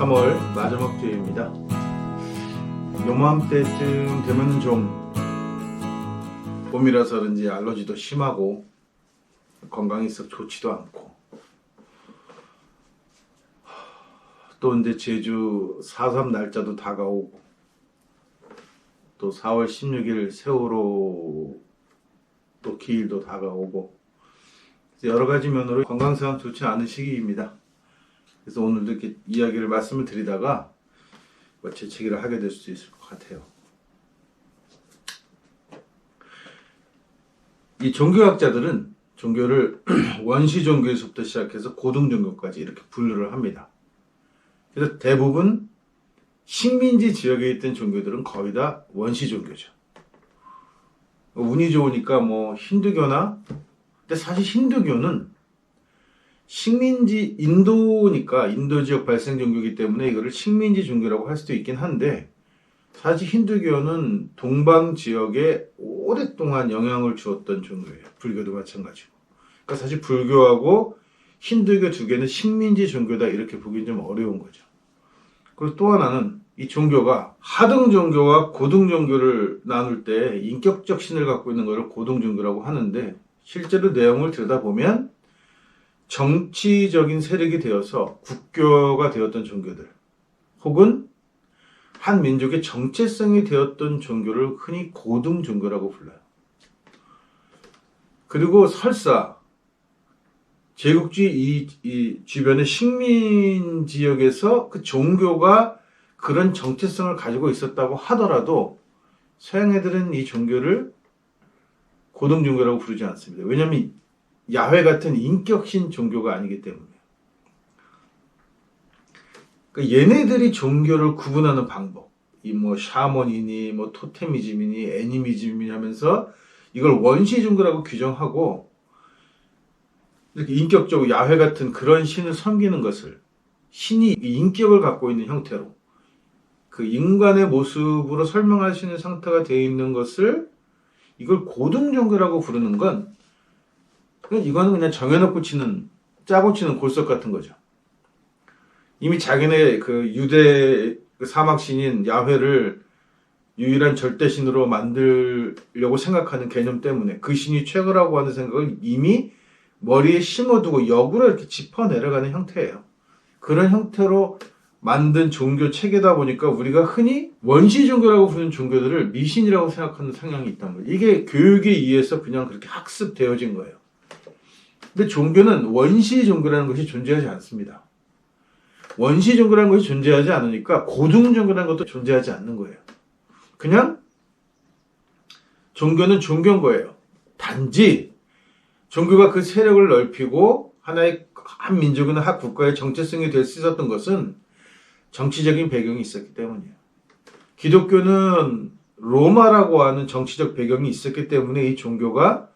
3월 마지막 주입니다. 요맘때쯤 되면 좀 봄이라서 그런지 알러지도 심하고 건강이 썩 좋지도 않고, 또 이제 제주 4.3 날짜도 다가오고, 또 4월 16일 세월호 또 기일도 다가오고, 여러 가지 면으로 건강상 좋지 않은 시기입니다. 그래서 오늘도 이렇게 이야기를 말씀을 드리다가 재채기를 하게 될 수도 있을 것 같아요. 이 종교학자들은 종교를 원시 종교에서부터 시작해서 고등 종교까지 이렇게 분류를 합니다. 그래서 대부분 식민지 지역에 있던 종교들은 거의 다 원시 종교죠. 운이 좋으니까 뭐 힌두교나, 근데 사실 힌두교는 식민지, 인도니까 인도 지역 발생 종교이기 때문에 이거를 식민지 종교라고 할 수도 있긴 한데, 사실 힌두교는 동방 지역에 오랫동안 영향을 주었던 종교예요. 불교도 마찬가지고. 그러니까 사실 불교하고 힌두교 두 개는 식민지 종교다 이렇게 보기는 좀 어려운 거죠. 그리고 또 하나는 이 종교가 하등 종교와 고등 종교를 나눌 때 인격적 신을 갖고 있는 것을 고등 종교라고 하는데, 실제로 내용을 들여다보면 정치적인 세력이 되어서 국교가 되었던 종교들, 혹은 한 민족의 정체성이 되었던 종교를 흔히 고등 종교라고 불러요. 그리고 설사 제국주의 이 주변의 식민 지역에서 그 종교가 그런 정체성을 가지고 있었다고 하더라도 서양 애들은 이 종교를 고등 종교라고 부르지 않습니다. 왜냐하면 야훼 같은 인격신 종교가 아니기 때문에. 그러니까 얘네들이 종교를 구분하는 방법, 이 뭐 샤머니니 뭐 토테미즘이니 애니미즘이니 하면서 이걸 원시 종교라고 규정하고, 이렇게 인격적으로 야훼 같은 그런 신을 섬기는 것을, 신이 인격을 갖고 있는 형태로 그 인간의 모습으로 설명할 수 있는 상태가 되어 있는 것을, 이걸 고등 종교라고 부르는 건, 이거는 그냥 정해놓고 치는, 짜고 치는 골석 같은 거죠. 이미 자기네 그 유대 사막신인 야훼를 유일한 절대신으로 만들려고 생각하는 개념 때문에 그 신이 최고라고 하는 생각을 이미 머리에 심어두고 역으로 이렇게 짚어 내려가는 형태예요. 그런 형태로 만든 종교 체계다 보니까 우리가 흔히 원시 종교라고 부르는 종교들을 미신이라고 생각하는 성향이 있다는 거예요. 이게 교육에 의해서 그냥 그렇게 학습되어진 거예요. 근데 종교는 원시 종교라는 것이 존재하지 않습니다. 원시 종교라는 것이 존재하지 않으니까 고등 종교라는 것도 존재하지 않는 거예요. 그냥 종교는 종교인 거예요. 단지 종교가 그 세력을 넓히고 하나의 한 민족이나 한 국가의 정체성이 될 수 있었던 것은 정치적인 배경이 있었기 때문이에요. 기독교는 로마라고 하는 정치적 배경이 있었기 때문에 이 종교가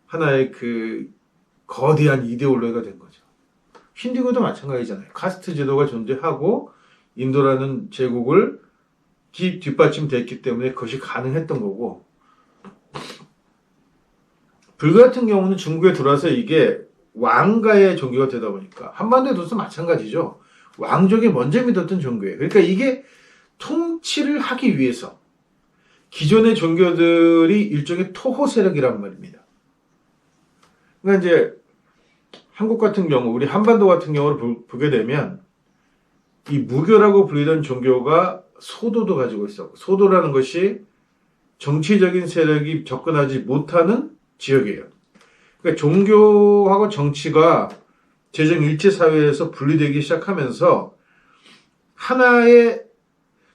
하나의 그 거대한 이데올로기가 된 거죠. 힌두교도 마찬가지잖아요. 카스트 제도가 존재하고 인도라는 제국을 뒷받침됐기 때문에 그것이 가능했던 거고, 불교 같은 경우는 중국에 들어와서 이게 왕가의 종교가 되다 보니까, 한반도에도 마찬가지죠. 왕족이 먼저 믿었던 종교예요. 그러니까 이게 통치를 하기 위해서 기존의 종교들이 일종의 토호 세력이란 말입니다. 그러니까 이제 한국 같은 경우, 우리 한반도 같은 경우를 보게 되면 이 무교라고 불리던 종교가 소도도 가지고 있었고, 소도라는 것이 정치적인 세력이 접근하지 못하는 지역이에요. 그러니까 종교하고 정치가 재정일체 사회에서 분리되기 시작하면서 하나의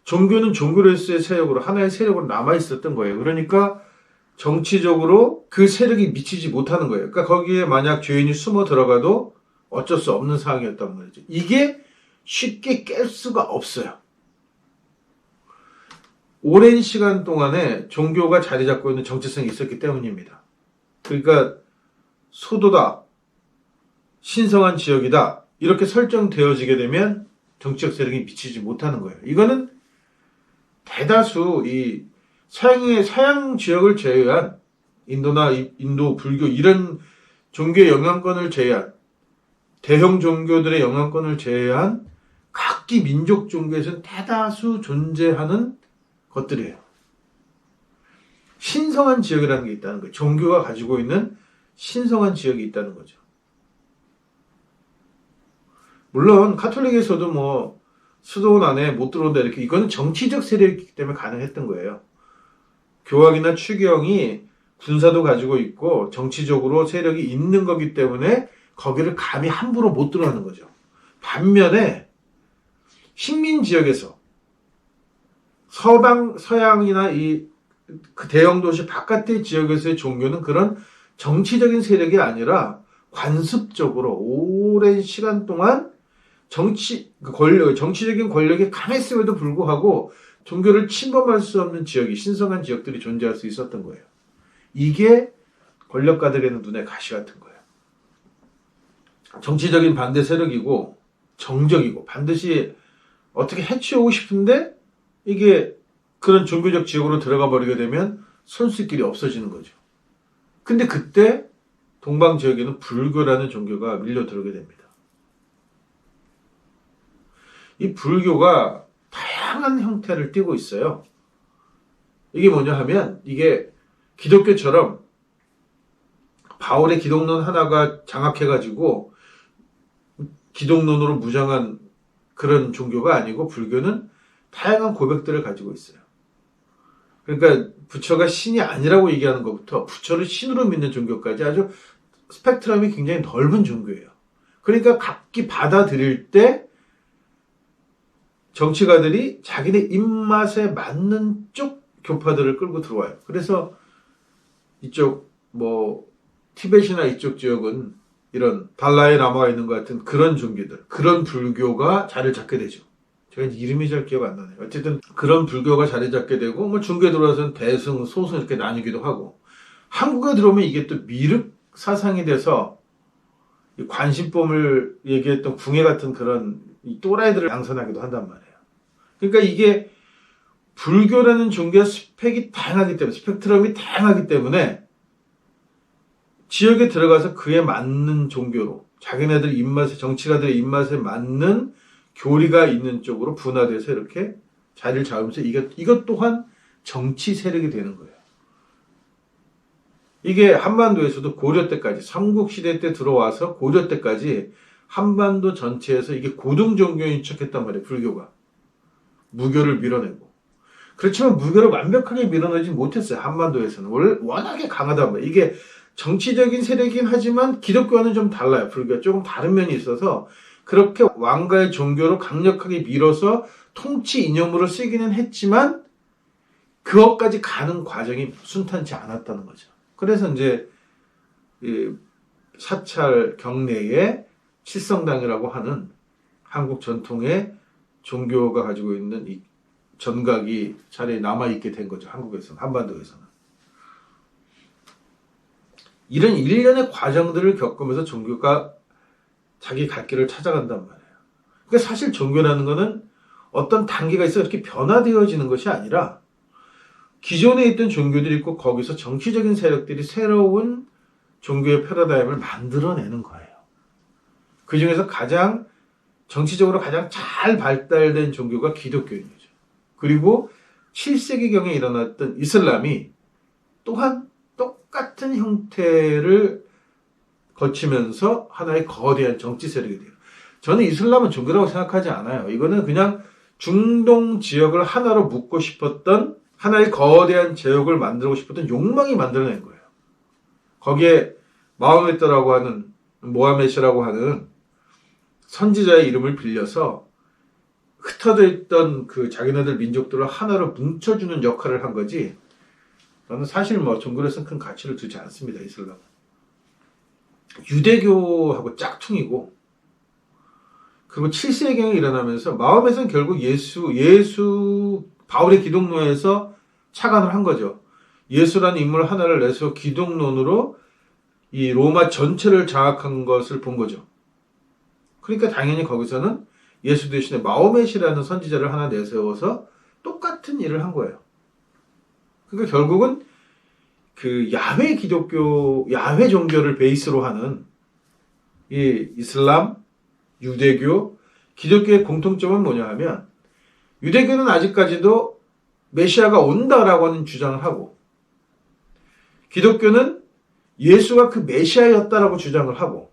종교는 종교로서의 세력으로, 하나의 세력으로 남아있었던 거예요. 그러니까 정치적으로 그 세력이 미치지 못하는 거예요. 그러니까 거기에 만약 죄인이 숨어 들어가도 어쩔 수 없는 상황이었단 말이죠. 이게 쉽게 깰 수가 없어요. 오랜 시간 동안에 종교가 자리 잡고 있는 정체성이 있었기 때문입니다. 그러니까 소도다, 신성한 지역이다, 이렇게 설정되어지게 되면 정치적 세력이 미치지 못하는 거예요. 이거는 대다수 이 서양 지역을 제외한 인도나 인도 불교 이런 종교의 영향권을 제외한, 대형 종교들의 영향권을 제외한 각 각기 민족 종교에서는 대다수 존재하는 것들이에요. 신성한 지역이라는 게 있다는 거예요. 종교가 가지고 있는 신성한 지역이 있다는 거죠. 물론 가톨릭에서도 뭐 수도원 안에 못 들어온다 이렇게, 이거는 정치적 세력이기 때문에 가능했던 거예요. 교황이나 추경이 군사도 가지고 있고 정치적으로 세력이 있는 거기 때문에 거기를 감히 함부로 못 들어가는 거죠. 반면에 식민 지역에서 서양이나 그 대형 도시 바깥의 지역에서의 종교는 그런 정치적인 세력이 아니라 관습적으로 오랜 시간 동안 정치적인 권력이 강했음에도 불구하고 종교를 침범할 수 없는 지역이, 신성한 지역들이 존재할 수 있었던 거예요. 이게 권력가들의 눈에 가시 같은 거예요. 정치적인 반대 세력이고 정적이고 반드시 어떻게 해치우고 싶은데 이게 그런 종교적 지역으로 들어가 버리게 되면 손쓸 길이 없어지는 거죠. 근데 그때 동방 지역에는 불교라는 종교가 밀려 들어오게 됩니다. 이 불교가 다양한 형태를 띠고 있어요. 이게 뭐냐 하면, 이게 기독교처럼 바울의 기독론 하나가 장악해가지고 기독론으로 무장한 그런 종교가 아니고, 불교는 다양한 고백들을 가지고 있어요. 그러니까 부처가 신이 아니라고 얘기하는 것부터 부처를 신으로 믿는 종교까지 아주 스펙트럼이 굉장히 넓은 종교예요. 그러니까 각기 받아들일 때 정치가들이 자기네 입맛에 맞는 쪽 교파들을 끌고 들어와요. 그래서 이쪽 티벳이나 이쪽 지역은 이런 달라이 라마가 있는 것 같은 그런 종교들, 그런 불교가 자리를 잡게 되죠. 제가 이름이 잘 기억 안 나네요. 어쨌든 그런 불교가 자리 잡게 되고, 중국에 들어와서는 대승, 소승 이렇게 나뉘기도 하고, 한국에 들어오면 이게 또 미륵 사상이 돼서 관심법을 얘기했던 궁예 같은 그런 이 또라이들을 양산하기도 한단 말이에요. 그러니까 이게 불교라는 종교의 스펙트럼이 다양하기 때문에 지역에 들어가서 그에 맞는 종교로 자기네들 입맛에, 정치가들의 입맛에 맞는 교리가 있는 쪽으로 분화돼서 이렇게 자리를 잡으면서 이것 또한 정치 세력이 되는 거예요. 이게 한반도에서도 고려 때까지, 삼국시대 때 들어와서 고려 때까지 한반도 전체에서 이게 고등 종교인 척했단 말이에요. 불교가. 무교를 밀어내고. 그렇지만 무교를 완벽하게 밀어내지 못했어요. 한반도에서는. 워낙에 강하단 말이에요. 이게 정치적인 세력이긴 하지만 기독교와는 좀 달라요. 불교가 조금 다른 면이 있어서 그렇게 왕가의 종교로 강력하게 밀어서 통치 이념으로 쓰기는 했지만 그것까지 가는 과정이 순탄치 않았다는 거죠. 그래서 이제 사찰 경내에 칠성당이라고 하는 한국 전통의 종교가 가지고 있는 이 전각이 자리에 남아있게 된 거죠. 한국에서는, 한반도에서는. 이런 일련의 과정들을 겪으면서 종교가 자기 갈 길을 찾아간단 말이에요. 그러니까 사실 종교라는 거는 어떤 단계가 있어 이렇게 변화되어지는 것이 아니라 기존에 있던 종교들이 있고 거기서 정치적인 세력들이 새로운 종교의 패러다임을 만들어내는 거예요. 그 중에서 정치적으로 가장 잘 발달된 종교가 기독교인 거죠. 그리고 7세기경에 일어났던 이슬람이 또한 똑같은 형태를 거치면서 하나의 거대한 정치 세력이 돼요. 저는 이슬람은 종교라고 생각하지 않아요. 이거는 그냥 중동 지역을 하나로 묶고 싶었던, 하나의 거대한 제국을 만들고 싶었던 욕망이 만들어낸 거예요. 거기에 마호메트라고 하는, 모하메시라고 하는 선지자의 이름을 빌려서 흩어져 있던 그 자기네들 민족들을 하나로 뭉쳐주는 역할을 한 거지, 저는 사실 종교로서는 큰 가치를 두지 않습니다. 이슬람은 유대교하고 짝퉁이고, 그리고 7세기경에 일어나면서 마음에서는 결국 바울의 기독론에서 착안을 한 거죠. 예수라는 인물 하나를 내서 기독론으로 이 로마 전체를 장악한 것을 본 거죠. 그러니까 당연히 거기서는 예수 대신에 마호멧이라는 선지자를 하나 내세워서 똑같은 일을 한 거예요. 그러니까 결국은 그 야훼 종교를 베이스로 하는 이 이슬람, 유대교, 기독교의 공통점은 뭐냐 하면 유대교는 아직까지도 메시아가 온다라고 하는 주장을 하고 기독교는 예수가 그 메시아였다라고 주장을 하고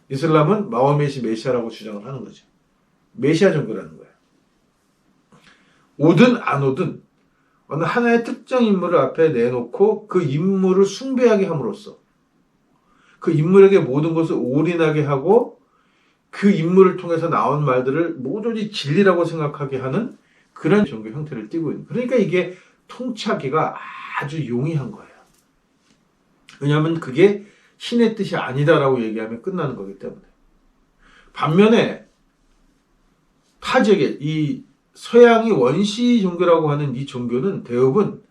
이슬람은 마호멧이 메시아라고 주장을 하는 거죠. 메시아 종교라는 거예요. 오든 안 오든 어느 하나의 특정 인물을 앞에 내놓고 그 인물을 숭배하게 함으로써 그 인물에게 모든 것을 올인하게 하고 그 인물을 통해서 나온 말들을 모조리 진리라고 생각하게 하는 그런 종교 형태를 띠고 있는. 그러니까 이게 통치하기가 아주 용이한 거예요. 왜냐하면 그게 신의 뜻이 아니다라고 얘기하면 끝나는 거기 때문에. 반면에 타 지역에 이 서양이 원시 종교라고 하는 이 종교는 대부분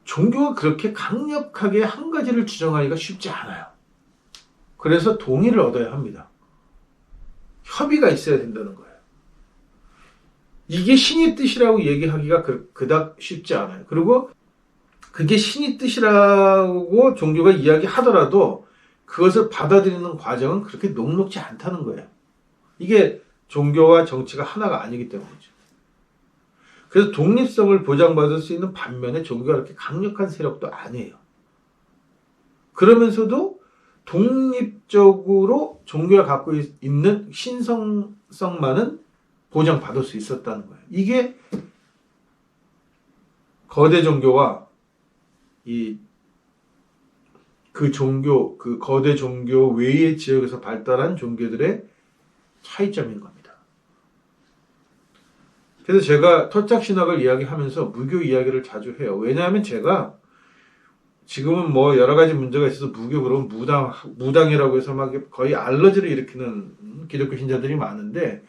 종교가 그렇게 강력하게 한 가지를 주장하기가 쉽지 않아요. 그래서 동의를 얻어야 합니다. 협의가 있어야 된다는 거예요. 이게 신의 뜻이라고 얘기하기가 그닥 쉽지 않아요. 그리고 그게 신의 뜻이라고 종교가 이야기하더라도 그것을 받아들이는 과정은 그렇게 녹록지 않다는 거예요. 이게 종교와 정치가 하나가 아니기 때문이죠. 그래서 독립성을 보장받을 수 있는 반면에 종교가 그렇게 강력한 세력도 아니에요. 그러면서도 독립적으로 종교가 갖고 있는 신성성만은 보장받을 수 있었다는 거예요. 이게 거대 종교와 그 거대 종교 외의 지역에서 발달한 종교들의 차이점인 겁니다. 그래서 제가 토착신학을 이야기하면서 무교 이야기를 자주 해요. 왜냐하면 제가 지금은 뭐 여러 가지 문제가 있어서 무교 그러면 무당이라고 해서 막 거의 알러지를 일으키는 기독교 신자들이 많은데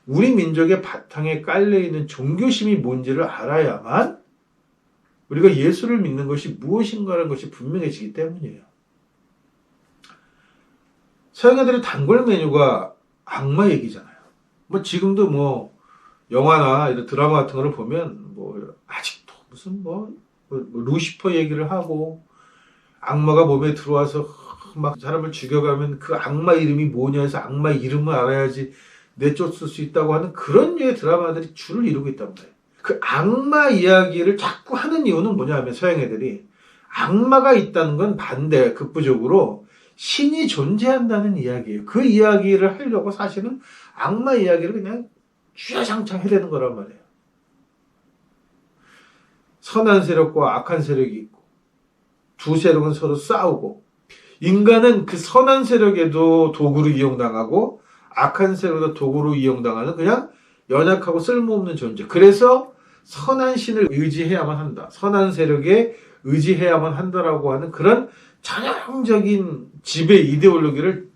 우리 민족의 바탕에 깔려있는 종교심이 뭔지를 알아야만 우리가 예수를 믿는 것이 무엇인가라는 것이 분명해지기 때문이에요. 서양애들의 단골 메뉴가 악마 얘기잖아요. 뭐 지금도 뭐 영화나 이런 드라마 같은 거를 보면 뭐 아직도 무슨 뭐 루시퍼 얘기를 하고 악마가 몸에 들어와서 막 사람을 죽여가면 그 악마 이름이 뭐냐 해서 악마 이름을 알아야지 내쫓을 수 있다고 하는 그런 류의 드라마들이 줄을 이루고 있단 말이에요. 그 악마 이야기를 자꾸 하는 이유는 뭐냐 하면 서양 애들이 악마가 있다는 건 반대 극부적으로 신이 존재한다는 이야기예요. 그 이야기를 하려고 사실은 악마 이야기를 그냥 주야장창 해대는 거란 말이에요. 선한 세력과 악한 세력이 있고 두 세력은 서로 싸우고 인간은 그 선한 세력에도 도구로 이용당하고 악한 세력에도 도구로 이용당하는 그냥 연약하고 쓸모없는 존재. 그래서 선한 신을 의지해야만 한다. 선한 세력에 의지해야만 한다라고 하는 그런 전형적인 지배 이데올로기를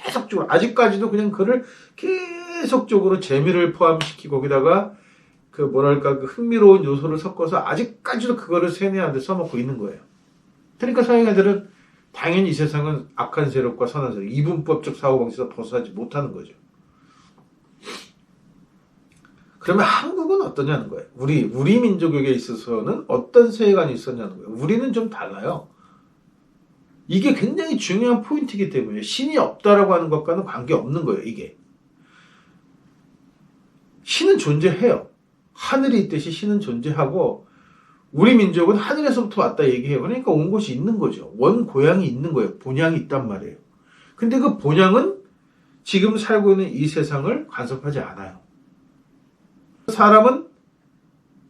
계속적으로 아직까지도 그냥 그를 계속적으로 재미를 포함시키고 거기다가 그 흥미로운 요소를 섞어서 아직까지도 그거를 세뇌하는데 써먹고 있는 거예요. 그러니까 서양 애들은 당연히 이 세상은 악한 세력과 선한 세력, 이분법적 사고방식에서 벗어나지 못하는 거죠. 그러면 한국은 어떠냐는 거예요. 우리 민족에게 있어서는 어떤 세계관이 있었냐는 거예요. 우리는 좀 달라요. 이게 굉장히 중요한 포인트이기 때문에 신이 없다라고 하는 것과는 관계없는 거예요. 이게. 신은 존재해요. 하늘이 있듯이 신은 존재하고 우리 민족은 하늘에서부터 왔다 얘기해요. 그러니까 온 곳이 있는 거죠. 원 고향이 있는 거예요. 본향이 있단 말이에요. 근데 그 본향은 지금 살고 있는 이 세상을 간섭하지 않아요. 사람은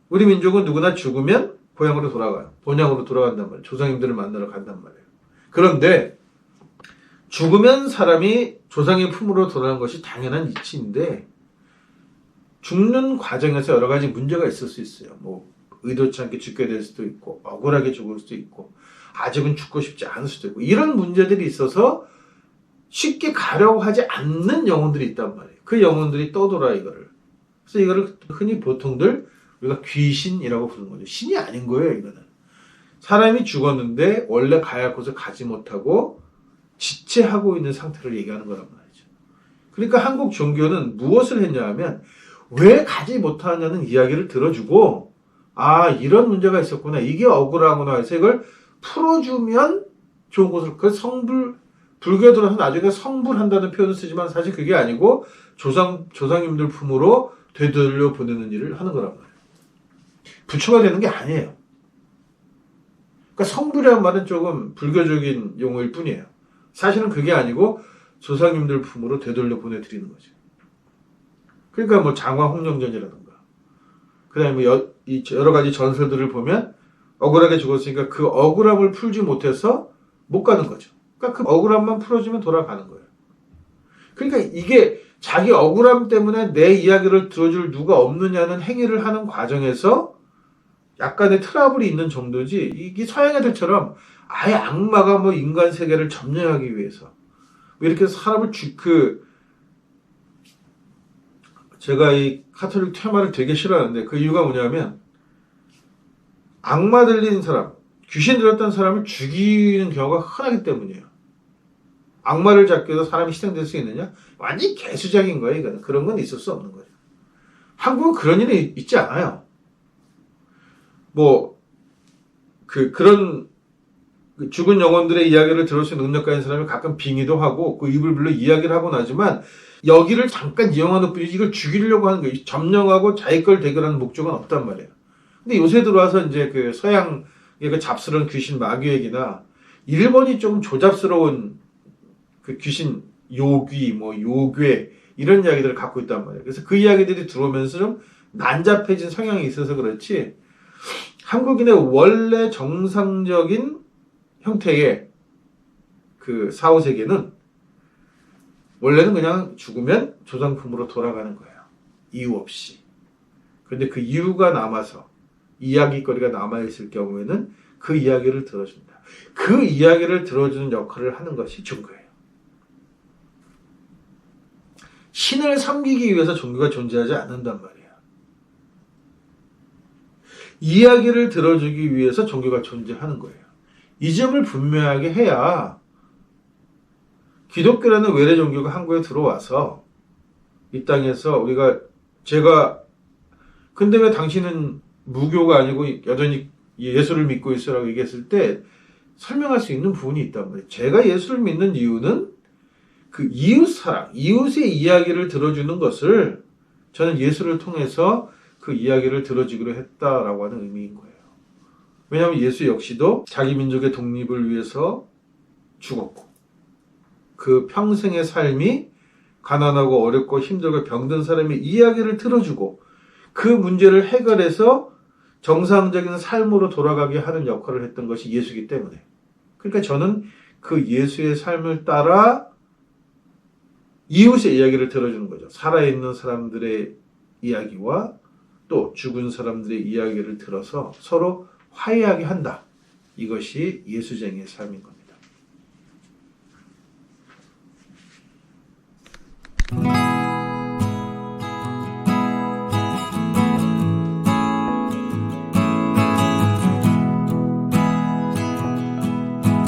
우리 민족은 누구나 죽으면 고향으로 돌아가요. 본향으로 돌아간단 말이에요. 조상님들을 만나러 간단 말이에요. 그런데 죽으면 사람이 조상의 품으로 돌아가는 것이 당연한 이치인데 죽는 과정에서 여러 가지 문제가 있을 수 있어요. 뭐 의도치 않게 죽게 될 수도 있고 억울하게 죽을 수도 있고 아직은 죽고 싶지 않을 수도 있고 이런 문제들이 있어서 쉽게 가려고 하지 않는 영혼들이 있단 말이에요. 그 영혼들이 떠돌아 이거를. 그래서 이거를 흔히 보통들 우리가 귀신이라고 부르는 거죠. 신이 아닌 거예요. 이거는. 사람이 죽었는데 원래 가야 할 곳을 가지 못하고 지체하고 있는 상태를 얘기하는 거란 말이죠. 그러니까 한국 종교는 무엇을 했냐 하면 왜 가지 못하냐는 이야기를 들어주고 아 이런 문제가 있었구나. 이게 억울하구나 해서 이걸 풀어주면 좋은 곳을 그 성불 불교에 들어서 나중에 성불한다는 표현을 쓰지만 사실 그게 아니고 조상님들 품으로 되돌려 보내는 일을 하는 거란 말이에요. 부처가 되는 게 아니에요. 그러니까 성불이라는 말은 조금 불교적인 용어일 뿐이에요. 사실은 그게 아니고 조상님들 품으로 되돌려 보내드리는 거죠. 그러니까 뭐 장화 홍령전이라든가 그 다음에 여러 가지 전설들을 보면 억울하게 죽었으니까 그 억울함을 풀지 못해서 못 가는 거죠. 그러니까 그 억울함만 풀어주면 돌아가는 거예요. 그러니까 이게 자기 억울함 때문에 내 이야기를 들어줄 누가 없느냐는 행위를 하는 과정에서 약간의 트러블이 있는 정도지, 이게 서양 애들처럼 아예 악마가 뭐 인간 세계를 점령하기 위해서 이렇게 사람을 제가 이 카톨릭 테마를 되게 싫어하는데 그 이유가 뭐냐면 악마 들린 사람, 귀신 들었던 사람을 죽이는 경우가 흔하기 때문이에요. 악마를 잡기 위해서 사람이 희생될 수 있느냐? 완전히 개수작인 거예요. 이거는. 그런 건 있을 수 없는 거예요. 한국은 그런 일이 있지 않아요. 그런 죽은 영혼들의 이야기를 들을 수 있는 능력 가진 사람이 가끔 빙의도 하고 그 입을 불러 이야기를 하고 나지만 여기를 잠깐 이용하는 뿐이지 이걸 죽이려고 하는 거예요. 점령하고 자기 걸 대결하는 목적은 없단 말이에요. 근데 요새 들어와서 이제 그 서양 그 잡스러운 귀신 마귀 얘기나 일본이 조금 조잡스러운 그 귀신 요귀 요괴 이런 이야기들을 갖고 있단 말이에요. 그래서 그 이야기들이 들어오면서 좀 난잡해진 성향이 있어서 그렇지 한국인의 원래 정상적인 형태의 그 사후세계는 원래는 그냥 죽으면 조상품으로 돌아가는 거예요. 이유 없이. 그런데 그 이유가 남아서 이야기거리가 남아있을 경우에는 그 이야기를 들어준다. 그 이야기를 들어주는 역할을 하는 것이 종교예요. 신을 섬기기 위해서 종교가 존재하지 않는단 말이에요. 이야기를 들어주기 위해서 종교가 존재하는 거예요. 이 점을 분명하게 해야 기독교라는 외래 종교가 한국에 들어와서 이 땅에서 근데 왜 당신은 무교가 아니고 여전히 예수를 믿고 있어라고 얘기했을 때 설명할 수 있는 부분이 있단 말이에요. 제가 예수를 믿는 이유는 그 이웃사랑, 이웃의 이야기를 들어주는 것을 저는 예수를 통해서 그 이야기를 들어주기로 했다라고 하는 의미인 거예요. 왜냐하면 예수 역시도 자기 민족의 독립을 위해서 죽었고 그 평생의 삶이 가난하고 어렵고 힘들고 병든 사람의 이야기를 들어주고 그 문제를 해결해서 정상적인 삶으로 돌아가게 하는 역할을 했던 것이 예수이기 때문에 그러니까 저는 그 예수의 삶을 따라 이웃의 이야기를 들어주는 거죠. 살아있는 사람들의 이야기와 또 죽은 사람들의 이야기를 들어서 서로 화해하게 한다. 이것이 예수쟁이의 삶인 겁니다.